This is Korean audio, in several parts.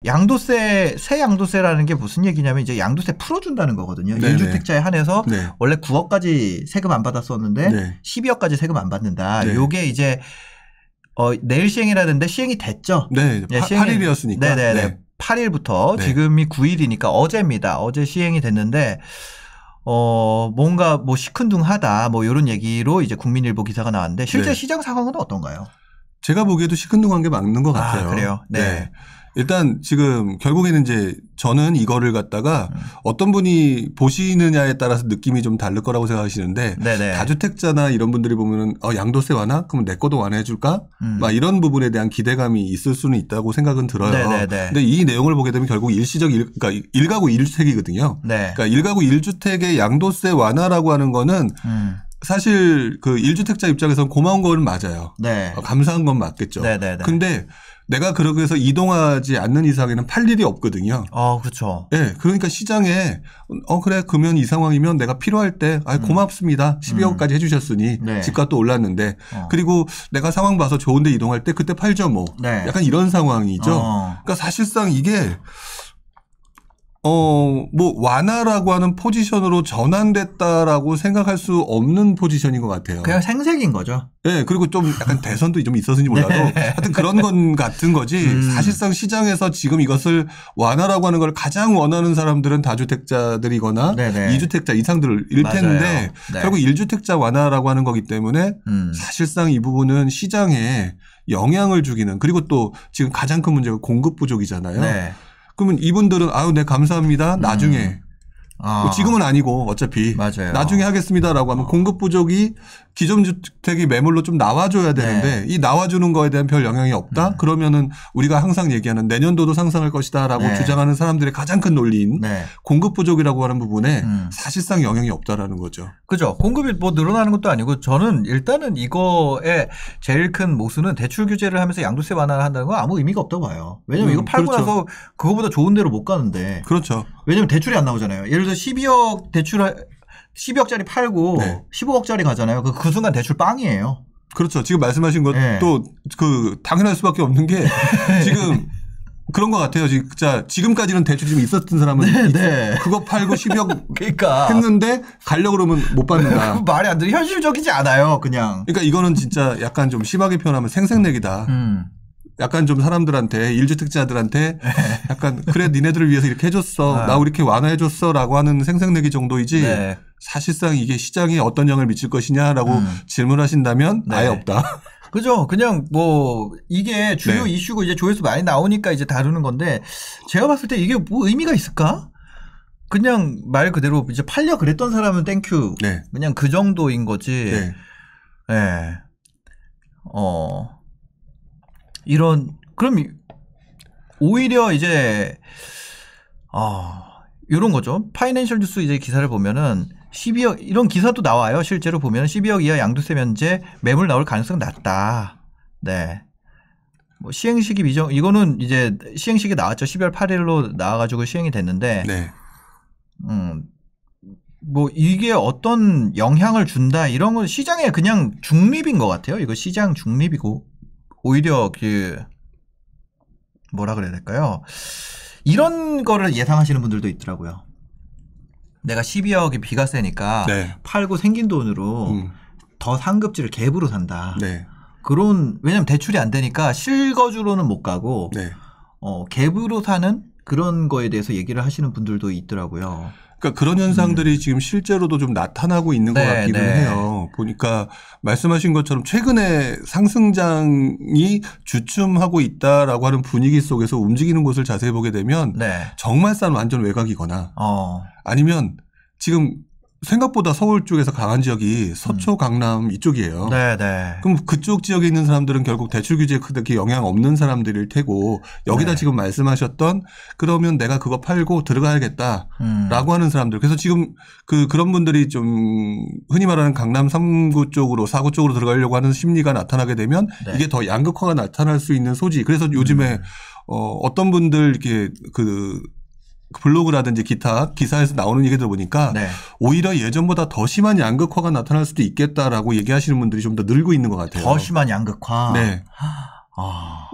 새 양도세라는 게 무슨 얘기냐면 이제 양도세 풀어준다는 거거든요. 1주택자에 한해서 네. 원래 9억까지 세금 안 받았었는데 네. 12억까지 세금 안 받는다. 네. 요게 이제 내일 시행이라는데 시행이 됐죠. 네. 8일이었으니까. 네네네. 네. 8일부터 네. 지금이 9일이니까 어제입니다. 어제 시행이 됐는데 뭔가 뭐 시큰둥하다 뭐 이런 얘기로 이제 국민일보 기사가 나왔는데 실제 네. 시장 상황은 어떤가요? 제가 보기에도 시큰둥한 게 맞는 것 같아요. 그래요? 네. 네. 일단 지금 결국에는 이제 저는 이거를 갖다가 어떤 분이 보시느냐에 따라서 느낌이 좀 다를 거라고 생각하시는데 네네. 다주택자나 이런 분들이 보면은 양도세 완화? 그러면 내 것도 완화해 줄까? 막 이런 부분에 대한 기대감이 있을 수는 있다고 생각은 들어요. 네네네. 근데 이 내용을 보게 되면 결국 그러니까 1가구 1주택이거든요. 네. 그러니까 1가구 1주택의 양도세 완화라고 하는 거는 사실 그 1주택자 입장에서는 고마운 거는 맞아요. 네. 감사한 건 맞겠죠. 네네네. 근데 내가 그러기 위해서 이동하지 않는 이상에는 팔 일이 없거든요. 그렇죠. 예. 네, 그러니까 시장에 그래 그러면 이 상황이면 내가 필요할 때 고맙습니다. 12억까지 해주셨으니 네. 집값도 올랐는데 그리고 내가 상황 봐서 좋은데 이동할 때 그때 팔죠 뭐. 네. 약간 이런 상황이죠. 그러니까 사실상 이게 뭐 완화라고 하는 포지션으로 전환됐다라고 생각할 수 없는 포지션인 것 같아요. 그냥 생색인 거죠. 네, 그리고 좀 약간 대선도 좀 있었는지 몰라도 하여튼 그런 건 같은 거지. 사실상 시장에서 지금 이것을 완화라고 하는 걸 가장 원하는 사람들은 다주택자들이거나 네네. 2주택자 이상들일 텐데 네. 결국 1주택자 완화라고 하는 거기 때문에 사실상 이 부분은 시장에 영향을 주기는 그리고 또 지금 가장 큰 문제가 공급 부족이잖아요. 네. 그러면 이분들은 네 감사합니다. 나중에 뭐 지금은 아니고 어차피 맞아요. 나중에 하겠습니다라고 하면 공급 부족이 기존 주택이 매물로 좀 나와줘야 되는데 이 나와주는 거에 대한 별 영향이 없다? 그러면은 우리가 항상 얘기하는 내년도도 상승할 것이다라고 주장하는 사람들의 가장 큰 논리인 공급 부족이라고 하는 부분에 사실상 영향이 없다라는 거죠. 그죠. 공급이 뭐 늘어나는 것도 아니고 저는 일단은 이거의 제일 큰 모순은 대출 규제를 하면서 양도세 완화를 한다는 건 아무 의미가 없다고 봐요. 왜냐면 이거 팔고 그렇죠. 나서 그거보다 좋은 데로 못 가는데. 그렇죠. 왜냐면 대출이 안 나오잖아요. 예를 들어 12억 대출 12억짜리 팔고 15억짜리 가잖아요. 그 순간 대출 빵이에요. 그렇죠. 지금 말씀하신 것도 당연할 수밖에 없는 게 지금 그런 것 같아요. 진짜 지금까지는 대출이 좀 있었던 사람은 그거 팔고 12억 그러니까 했는데 가려고 그러면 못 받는다. 말이 안 돼. 현실적이지 않아요. 그냥. 그러니까 이거는 진짜 약간 좀 심하게 표현하면 생색내기다. 약간 좀 사람들한테 1주택자들한테 약간 그래 니네들을 위해서 이렇게 해줬어. 나 이렇게 완화해줬어 라고 하는 생색내기 정도이지 사실상 이게 시장에 어떤 영향을 미칠 것이냐라고 질문하신다면 아예 없다. 그죠. 그냥 뭐 이게 주요 이슈고 이제 조회수 많이 나오니까 이제 다루는 건데 제가 봤을 때 이게 뭐 의미가 있을까? 그냥 말 그대로 이제 팔려 그랬던 사람은 땡큐. 그냥 그 정도인 거지. 그럼 오히려 이제 이런 거죠. 파이낸셜 뉴스 이제 기사를 보면은 12억 이런 기사도 나와요. 실제로 보면 12억 이하 양도세 면제 매물 나올 가능성 낮다. 네. 뭐 시행시기 미정 이거는 이제 시행시기 나왔죠. 12월 8일로 나와가지고 시행이 됐는데. 뭐 이게 어떤 영향을 준다 이런 건 시장에 그냥 중립인 것 같아요. 이거 시장 중립이고 오히려 뭐라 그래야 될까요? 이런 거를 예상하시는 분들도 있더라고요. 내가 12억이 비과세니까 팔고 생긴 돈으로 더 상급지를 갭으로 산다. 왜냐면 대출이 안 되니까 실거주로는 못 가고 갭으로 사는 그런 거에 대해서 얘기를 하시는 분들도 있더라고요. 그러니까 그런 현상들이 지금 실제로도 좀 나타나고 있는 것 같기는 해요. 보니까 말씀하신 것처럼 최근에 상승장이 주춤하고 있다라고 하는 분위기 속에서 움직이는 곳을 자세히 보게 되면 정말 싼 완전 외곽이거나 아니면 지금 생각보다 서울 쪽에서 강한 지역이 서초, 강남 이쪽이에요. 그럼 그쪽 지역에 있는 사람들은 결국 대출 규제에 크게 영향 없는 사람들일 테고 여기다 지금 말씀하셨던 그러면 내가 그거 팔고 들어가야겠다라고 하는 사람들. 그래서 지금 그런 분들이 좀 흔히 말하는 강남 3구 쪽으로 4구 쪽으로 들어가려고 하는 심리가 나타나게 되면 이게 더 양극화가 나타날 수 있는 소지. 그래서 요즘에 어떤 분들 이렇게 블로그라든지 기타 기사에서 나오는 얘기들 보니까 오히려 예전보다 더 심한 양극화가 나타날 수도 있겠다라고 얘기하시는 분들이 좀 더 늘고 있는 것 같아요. 더 심한 양극화?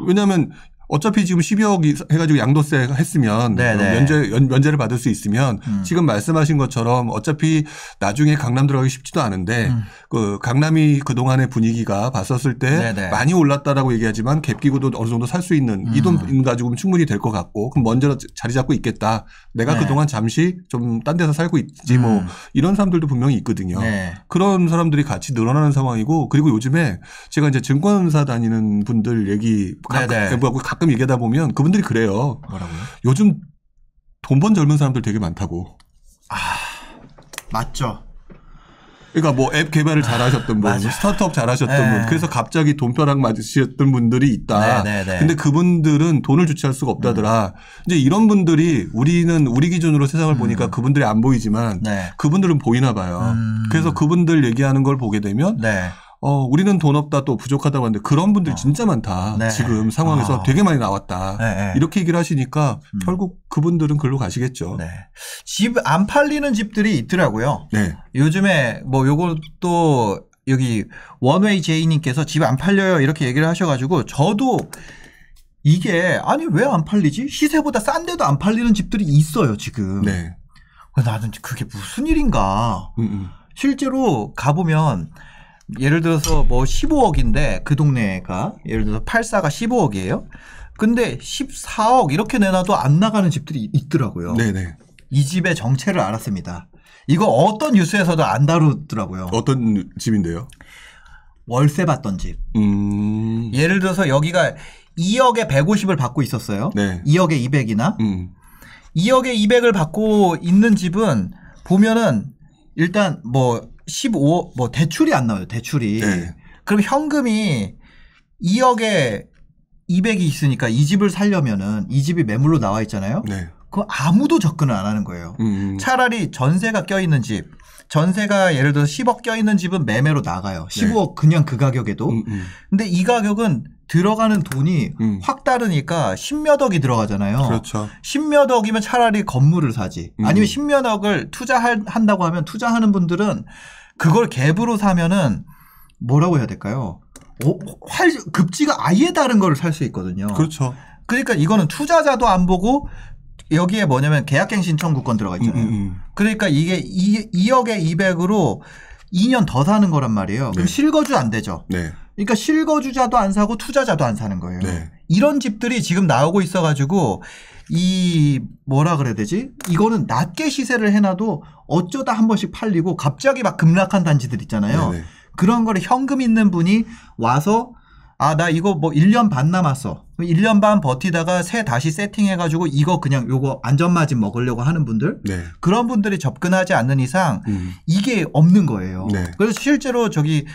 왜냐하면 어차피 지금 12억 해가지고 양도세 했으면 면제를 받을 수 있으면 지금 말씀하신 것처럼 어차피 나중에 강남 들어가기 쉽지도 않은데 그 강남이 그동안의 분위기가 봤었을 때 많이 올랐다라고 얘기하지만 갭 끼고도 어느 정도 살 수 있는 이 돈 가지고는 충분히 될 것 같고 그럼 먼저 자리 잡고 있겠다. 내가 그동안 잠시 좀 딴 데서 살고 있지 뭐 이런 사람들도 분명히 있거든요. 그런 사람들이 같이 늘어나는 상황이고 그리고 요즘에 제가 이제 증권사 다니는 분들 얘기 가끔 얘기하다 보면 그분들이 그래요. 뭐라고요? 요즘 돈 번 젊은 사람들 되게 많다고. 맞죠. 그러니까 뭐 앱 개발을 잘하셨던 분, 스타트업 잘하셨던 분, 그래서 갑자기 돈벼락 맞으셨던 분들이 있다. 근데 그분들은 돈을 주체할 수가 없다더라. 이제 이런 분들이 우리 기준으로 세상을 보니까 그분들이 안 보이지만 그분들은 보이나 봐요. 그래서 그분들 얘기하는 걸 보게 되면 우리는 돈 없다 또 부족하다고 하는데 그런 분들 진짜 많다. 지금 상황에서 되게 많이 나왔다. 이렇게 얘기를 하시니까 결국 그분들은 글로 가시겠죠. 집 안 팔리는 집들이 있더라고요. 요즘에 뭐 요것도 여기 원웨이 제이님께서 집 안 팔려요 이렇게 얘기를 하셔가지고 저도 이게 아니 왜 안 팔리지? 시세보다 싼데도 안 팔리는 집들이 있어요 지금. 나는 그게 무슨 일인가. 실제로 가보면 예를 들어서 뭐 15억인데 그 동네가 예를 들어서 84가 15억이에요. 근데 14억 이렇게 내놔도 안 나가는 집들이 있더라고요. 이 집의 정체를 알았습니다. 이거 어떤 뉴스에서도 안 다루더라고요. 어떤 집인데요? 월세 받던 집. 예를 들어서 여기가 2억에 150을 받고 있었어요. 2억에 200이나. 2억에 200을 받고 있는 집은 보면은 일단 뭐 15억 뭐 대출이 안 나와요. 대출이. 그럼 현금이 2억에 200이 있으니까 이 집을 살려면은 이 집이 매물로 나와 있잖아요. 그거 아무도 접근을 안 하는 거예요. 차라리 전세가 껴있는 집. 전세가 예를 들어서 10억 껴있는 집은 매매로 나가요. 15억 그냥 그 가격에도. 근데 이 가격은 들어가는 돈이 확 다르니까 10몇 억이 들어가잖아요. 그렇죠. 10몇 억이면 차라리 건물을 사지. 아니면 10몇 억을 투자한다고 하면 투자하는 분들은 그걸 갭으로 사면은 뭐라고 해야 될까요? 급지가 아예 다른 거를 살 수 있거든요. 그렇죠. 그러니까 이거는 투자자도 안 보고 여기에 뭐냐면 계약갱신 청구권 들어가 있잖아요. 그러니까 이게 2억에 200으로 2년 더 사는 거란 말이에요. 그럼 실거주 안 되죠. 그러니까 실거주자도 안 사고 투자자도 안 사는 거예요. 이런 집들이 지금 나오고 있어가지고 이 뭐라 그래야 되지? 이거는 낮게 시세를 해놔도 어쩌다 한 번씩 팔리고 갑자기 막 급락한 단지들 있잖아요. 그런 거를 현금 있는 분이 와서 나 이거 뭐 1년 반 남았어. 1년 반 버티다가 새 다시 세팅해가지고 이거 그냥 요거 안전마진 먹으려고 하는 분들. 그런 분들이 접근하지 않는 이상 이게 없는 거예요. 그래서 실제로 저기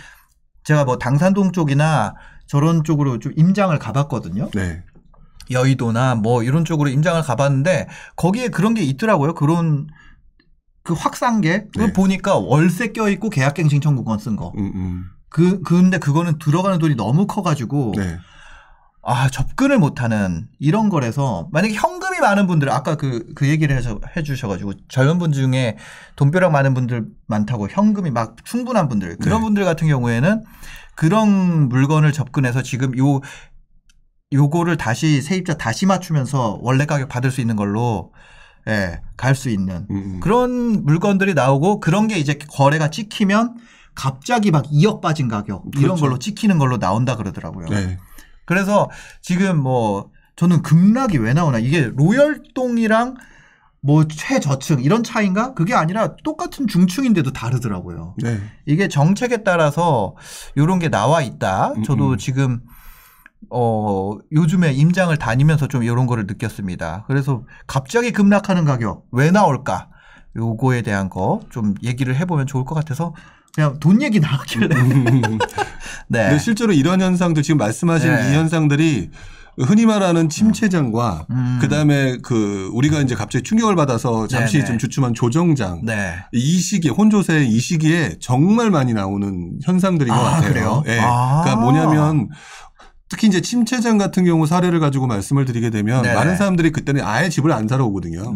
제가 뭐 당산동 쪽이나 저런 쪽으로 좀 임장을 가봤거든요. 여의도나 뭐 이런 쪽으로 임장을 가봤는데 거기에 그런 게 있더라고요. 그런 그 확산계 보니까 월세 껴있고 계약갱신 청구권 쓴 거. 근데 그거는 들어가는 돈이 너무 커가지고 접근을 못하는 이런 거라서 만약에 현금이 많은 분들 아까 그 얘기를 해주셔가지고 젊은 분 중에 돈벼락 많은 분들 많다고 현금이 막 충분한 분들 그런 분들 같은 경우에는 그런 물건을 접근해서 지금 요거를 다시 세입자 다시 맞추면서 원래 가격 받을 수 있는 걸로 갈 수 있는 그런 물건들이 나오고 그런 게 이제 거래가 찍히면 갑자기 막 2억 빠진 가격 이런 걸로 찍히는 걸로 나온다 그러더라고요. 그래서 지금 뭐 저는 급락이 왜 나오나 이게 로열동이랑 뭐 최저층 이런 차이인가? 그게 아니라 똑같은 중층인데도 다르더라고요. 이게 정책에 따라서 이런 게 나와 있다. 저도 지금 요즘에 임장을 다니면서 좀 이런 거를 느꼈습니다. 그래서 갑자기 급락하는 가격 왜 나올까? 요거에 대한 거 좀 얘기를 해보면 좋을 것 같아서 그냥 돈 얘기 나왔길래. 근데 실제로 이런 현상들 지금 말씀하신 이 현상들이 흔히 말하는 침체장과 그다음에 우리가 이제 갑자기 충격을 받아서 잠시 좀 주춤한 조정장 이 시기에 혼조세 이 시기에 정말 많이 나오는 현상들인 것 같아요. 그래요? 그러니까 뭐냐면 특히 이제 침체장 같은 경우 사례를 가지고 말씀을 드리게 되면 많은 사람들이 그때는 아예 집을 안 사러 오거든요.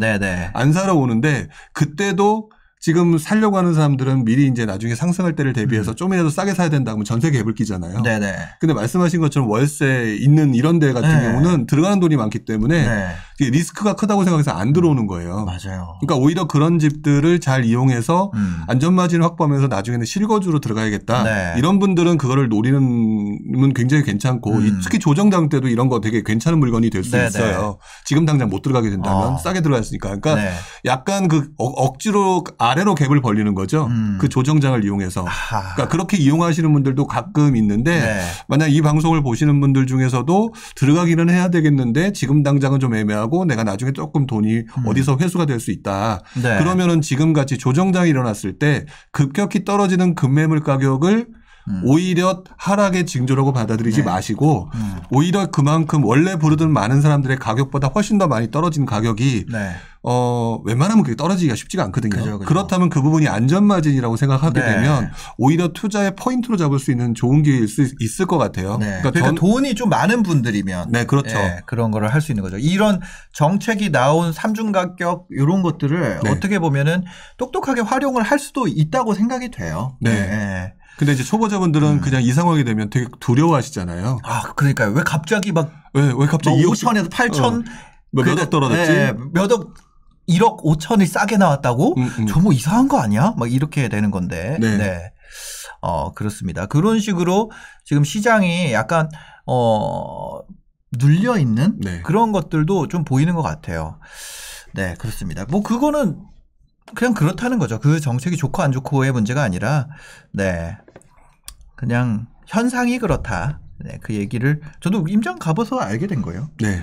안 사러 오는데 그때도 지금 살려고 하는 사람들은 미리 이제 나중에 상승할 때를 대비해서 좀이라도 싸게 사야 된다 하면 전세 갭을 끼잖아요. 네네. 근데 말씀하신 것처럼 월세 있는 이런 데 같은 네. 경우는 들어가는 돈이 많기 때문에 네. 리스크가 크다고 생각해서 안 들어오는 거예요. 맞아요. 그러니까 오히려 그런 집들을 잘 이용해서 안전마진을 확보하면서 나중에는 실거주로 들어가야겠다. 네. 이런 분들은 그거를 노리는 굉장히 괜찮고 특히 조정당 때도 이런 거 되게 괜찮은 물건이 될 수 있어요. 지금 당장 못 들어가게 된다면 싸게 들어갔으니까. 그러니까 네. 약간 그 억지로 아래로 갭을 벌리는 거죠. 그 조정장을 이용해서. 그러니까 그렇게 이용하시는 분들도 가끔 있는데 네. 만약 이 방송을 보시는 분들 중에서도 들어가기는 해야 되겠는데 지금 당장은 좀 애매하고 내가 나중에 조금 돈이 어디서 회수가 될 수 있다. 네. 그러면은 지금 같이 조정장이 일어났을 때 급격히 떨어지는 급매물 가격을 오히려 하락의 징조라고 받아들이지 네. 마시고 오히려 그만큼 원래 부르던 많은 사람들의 가격보다 훨씬 더 많이 떨어진 가격이 네. 웬만하면 그게 떨어지기가 쉽지가 않거든요. 그죠. 그렇다면 그 부분이 안전마진이라고 생각하게 네. 되면 오히려 투자의 포인트로 잡을 수 있는 좋은 기회일 수 있을 것 같아요. 네. 그러니까 돈이 좀 많은 분들이면 네, 그렇죠. 네, 그런 거를 할 수 있는 거죠. 이런 정책이 나온 삼중 가격 이런 것들을 네. 어떻게 보면은 똑똑하게 활용을 할 수도 있다고 생각이 돼요. 네. 네. 근데 이제 초보자분들은 그냥 이 상황이 되면 되게 두려워하시잖아요. 아, 그러니까요. 왜 갑자기 막 왜 갑자기 5천에서 8천 몇억 떨어졌지? 네, 몇억 1억 5천이 싸게 나왔다고? 저 뭐 이상한 거 아니야? 막 이렇게 되는 건데. 네. 네. 그렇습니다. 그런 식으로 지금 시장이 약간 눌려 있는 네. 그런 것들도 좀 보이는 것 같아요. 네, 그렇습니다. 뭐 그거는 그냥 그렇다는 거죠. 그 정책이 좋고 안 좋고의 문제가 아니라 네. 그냥 현상이 그렇다. 네, 그 얘기를 저도 임장 가봐서 알게 된 거예요. 네.